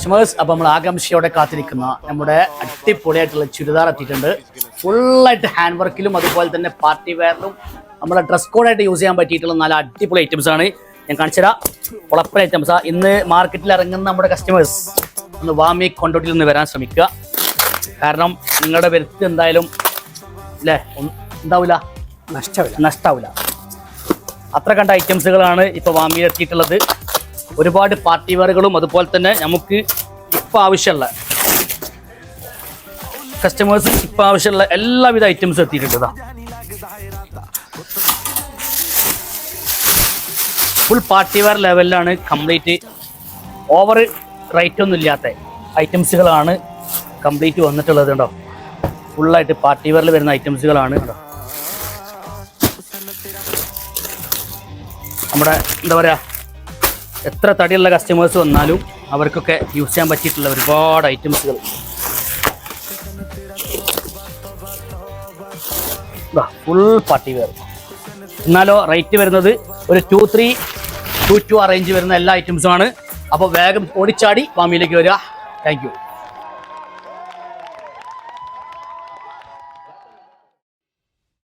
Customers അപ്പോൾ നമ്മൾ ആകാംക്ഷയോടെ കാത്തിരിക്കുന്ന നമ്മുടെ അടിപൊളിയായിട്ടുള്ള ചുരിദാർ എത്തിയിട്ടുണ്ട്. ഫുള്ളായിട്ട് ഹാൻഡ് വർക്കിലും അതുപോലെ തന്നെ പാർട്ടി വെയറിലും നമ്മുടെ ഡ്രസ് കോഡായിട്ട് യൂസ് ചെയ്യാൻ പറ്റിയിട്ടുള്ള നല്ല അടിപൊളി ഐറ്റംസ് ആണ്. ഞാൻ കാണിച്ചുതരാം. ഉളപ്പൻ ഐറ്റംസാ. ഇന്ന് മാർക്കറ്റിൽ ഇറങ്ങുന്ന നമ്മുടെ കസ്റ്റമേഴ്സ് ഒന്ന് വാമി കൊണ്ടോട്ടിൽ നിന്ന് വരാൻ ശ്രമിക്കുക. കാരണം നിങ്ങളുടെ വരുത്ത് എന്തായാലും അല്ലേ ഉണ്ടാവില്ല, നഷ്ടാവില്ല. അത്ര കണ്ട ഐറ്റംസുകളാണ് ഇപ്പോൾ വാമിയിൽ എത്തിയിട്ടുള്ളത്. ഒരുപാട് പാർട്ടി വെയറുകളും അതുപോലെ തന്നെ നമുക്ക് ഇപ്പം ആവശ്യമുള്ള കസ്റ്റമേഴ്സ് ഇപ്പം ആവശ്യമുള്ള എല്ലാവിധ ഐറ്റംസും എത്തിയിട്ടുണ്ട്. ഫുൾ പാർട്ടി വെയർ ലെവലിലാണ്. കംപ്ലീറ്റ് ഓവർ റേറ്റ് ഒന്നും ഇല്ലാത്ത ഐറ്റംസുകളാണ് കംപ്ലീറ്റ് വന്നിട്ടുള്ളത്. കേട്ടോ, ഫുള്ളായിട്ട് പാർട്ടി വെയറിൽ വരുന്ന ഐറ്റംസുകളാണ്. കേട്ടോ, നമ്മുടെ എന്താ പറയുക, എത്ര തടിയുള്ള കസ്റ്റമേഴ്സ് വന്നാലും അവർക്കൊക്കെ യൂസ് ചെയ്യാൻ പറ്റിയിട്ടുള്ള ഒരുപാട് ഐറ്റംസുകൾ. Full party wear. എന്നാലോ റേറ്റ് വരുന്നത് ഒരു 2322 ആ റേഞ്ച് വരുന്ന എല്ലാ ഐറ്റംസുമാണ്. അപ്പോൾ വേഗം ഓടിച്ചാടി വാമിയിലേക്ക് വരിക. Thank you.